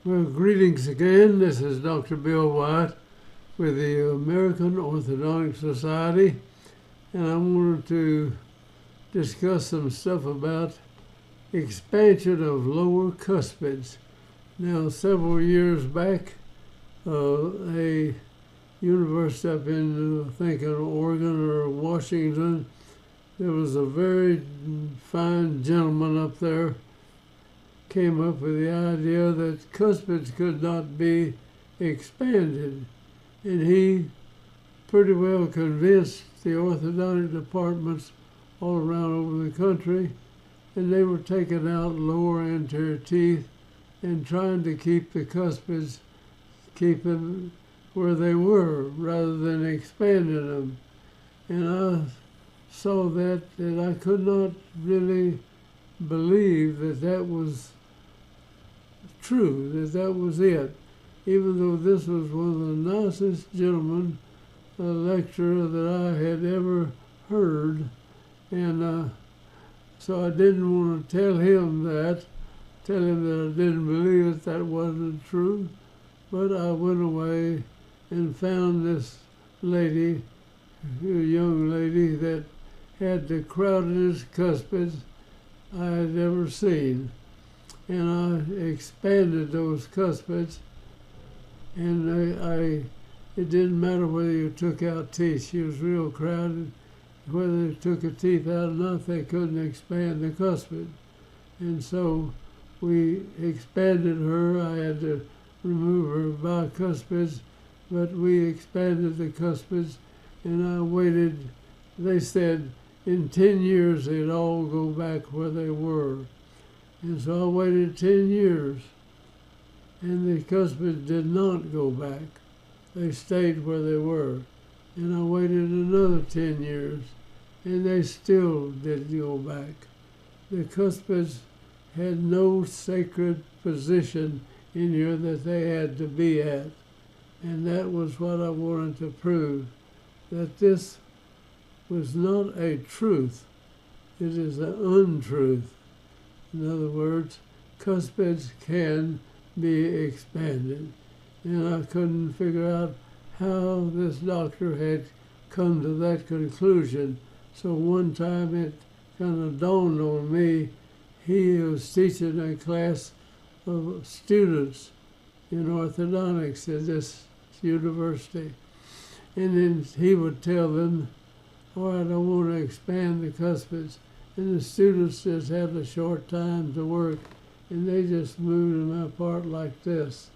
Well, greetings again. This is Dr. Bill Wyatt with the American Orthodontic Society, and I wanted to discuss some stuff about expansion of lower cuspids. Now, several years back, a university up in, I think, in Oregon or Washington, there was a very fine gentleman up there came up with the idea that cuspids could not be expanded. And he pretty well convinced the orthodontic departments all around over the country, and they were taking out lower anterior teeth and trying to keep the cuspids, keep them where they were rather than expanding them. And I saw that, and I could not really believe that that was true, that was it. Even though this was one of the nicest gentlemen, a lecturer that I had ever heard. And so I didn't want to tell him that I didn't believe that wasn't true. But I went away and found this lady, a young lady, that had the crowdedest cuspids I had ever seen. And I expanded those cuspids, and it didn't matter whether you took out teeth. She was real crowded. Whether they took her teeth out or not, they couldn't expand the cuspid. And so we expanded her. I had to remove her bicuspids, but we expanded the cuspids, and I waited. They said in 10 years they'd all go back where they were. And so I waited 10 years, and the cuspids did not go back. They stayed where they were. And I waited another 10 years, and they still didn't go back. The cuspids had no sacred position in here that they had to be at. And that was what I wanted to prove, that this was not a truth. It is an untruth. In other words, cuspids can be expanded. And I couldn't figure out how this doctor had come to that conclusion. So one time it kind of dawned on me. He was teaching a class of students in orthodontics at this university. And then he would tell them, all right, I want to expand the cuspids. And the students just had a short time to work, and they just moved them apart like this.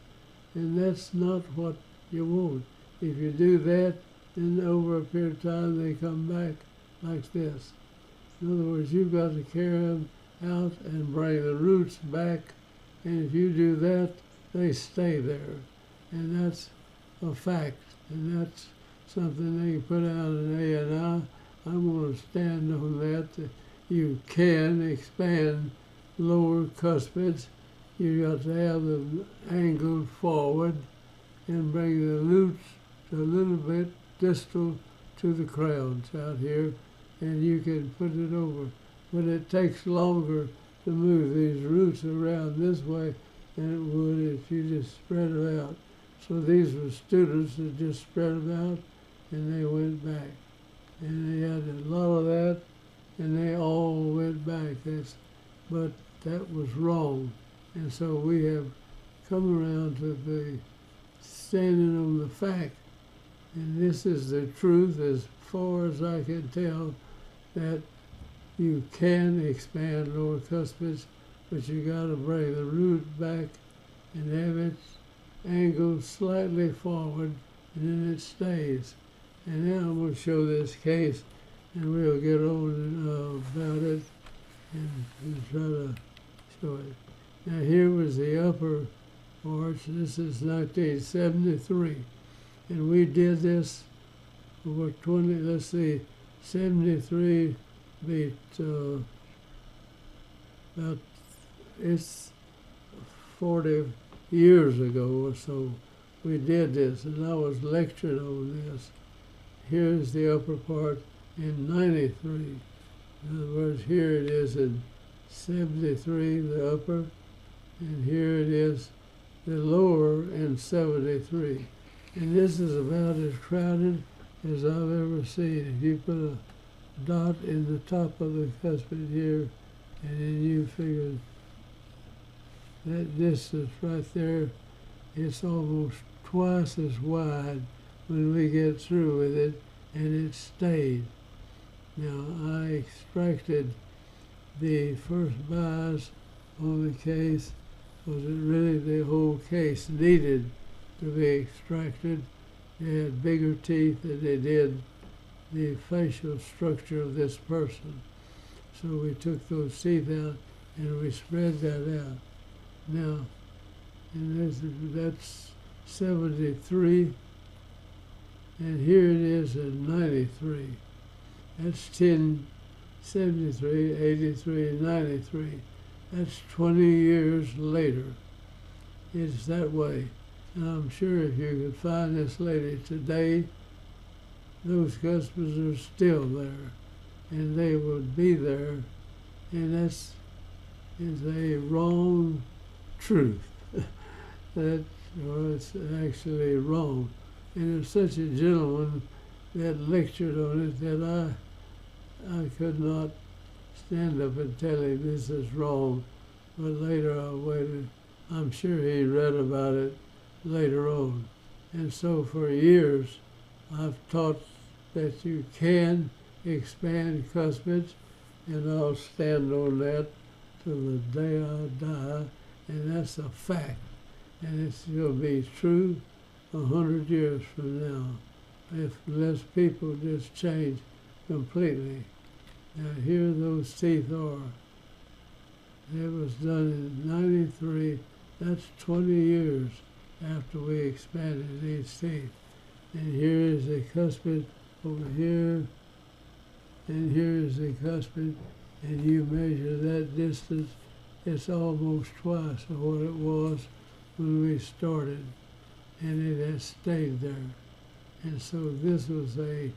And that's not what you want. If you do that, then over a period of time, they come back like this. In other words, you've got to carry them out and bring the roots back. And if you do that, they stay there. And that's a fact. And that's something they can put out in A&I. I'm going to stand on that. You can expand lower cuspids. You got to have them angled forward and bring the roots a little bit distal to the crowns out here, and you can put it over. But it takes longer to move these roots around this way than it would if you just spread it out. So these were students that just spread them out, and they went back. And they had a lot of that, and they all went back. But that was wrong. And so we have come around to the standing on the fact. And this is the truth as far as I can tell, that you can expand lower cuspids, but you got to bring the root back and have it angled slightly forward, and then it stays. And now I'm going to show this case, and we'll get on about it and try to show it. Now here was the upper arch. This is 1973. And we did this over 73 beat about, it's 40 years ago or so. We did this, and I was lecturing on this. Here's the upper part in 93. In other words, here it is in 73, the upper, and here it is the lower in 73. And this is about as crowded as I've ever seen. If you put a dot in the top of the cuspid here, and then you figure that distance right there, it's almost twice as wide when we get through with it, and it stayed. Now, I extracted the first bias on the case. Was it really the whole case needed to be extracted? They had bigger teeth than they did the facial structure of this person. So we took those teeth out and we spread that out. Now, and that's 73, and here it is in 93. That's 10, 73, 83, 93. That's 20 years later. It's that way. And I'm sure if you could find this lady today, those cuspids are still there, and they would be there, and that's is a wrong truth. That, or it's actually wrong. And there's such a gentleman that lectured on it that I could not stand up and tell him this is wrong. But later I waited. I'm sure he read about it later on. And so for years I've taught that you can expand cuspids, and I'll stand on that till the day I die, and that's a fact. And it's going to be true 100 years from now, if less people just change completely. Now here those teeth are. It was done in 93. That's 20 years after we expanded these teeth. And here is the cuspid over here, and here is the cuspid, and you measure that distance, it's almost twice of what it was when we started, and it has stayed there. And so this was a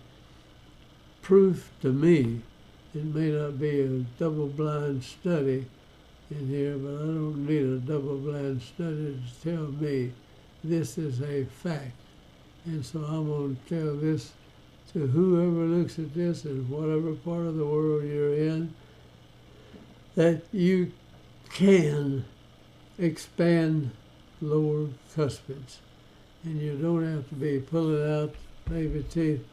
proof to me. It may not be a double-blind study in here, but I don't need a double-blind study to tell me this is a fact. And so I'm going to tell this to whoever looks at this in whatever part of the world you're in, that you can expand lower cuspids. And you don't have to be pulling out permanent teeth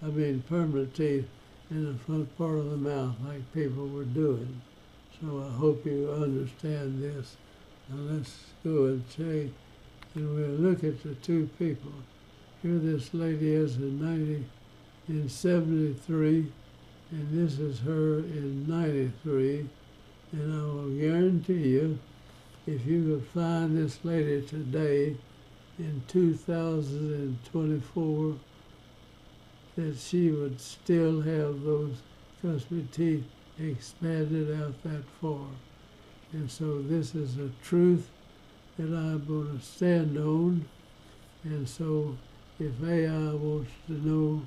in the front part of the mouth like people were doing. So I hope you understand this. Now let's go and say, and we'll look at the two people. Here this lady is in 73, and this is her in 93. And I will guarantee you, if you could find this lady today in 2024, that she would still have those cuspid teeth expanded out that far. And so this is a truth that I'm going to stand on. And so if AI wants to know,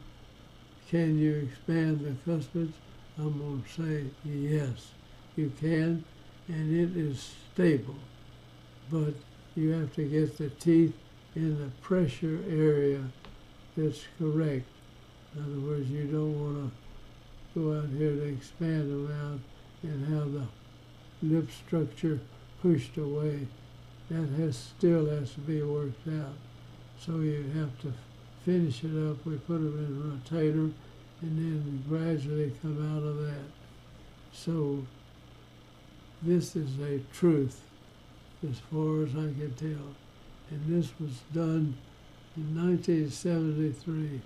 can you expand the cuspids, I'm going to say yes, you can, and it is stable. But you have to get the teeth in the pressure area that's correct. In other words, you don't want to go out here to expand them out and have the lip structure pushed away. That still has to be worked out. So you have to finish it up. We put them in a rotator and then gradually come out of that. So this is a truth as far as I can tell. And this was done in 1973.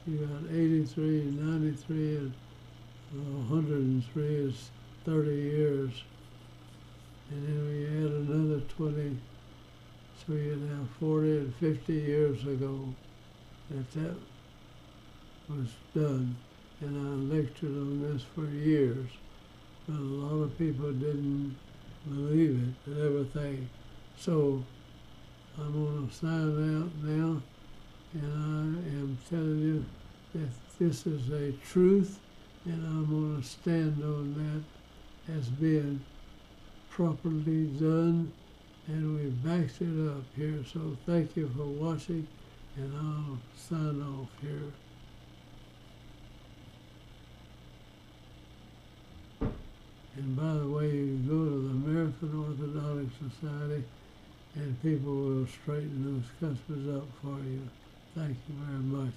You got 83, 93, and 103 is 30 years. And then we add another 20, so you have 40 and 50 years ago that was done. And I lectured on this for years, but a lot of people didn't believe it and everything. So I'm going to sign out now, and I am telling you that this is a truth, and I'm going to stand on that as being properly done and we backed it up here. So thank you for watching, and I'll sign off here. And by the way, you can go to the American Orthodontic Society and people will straighten those cuspids up for you. Thank you very much.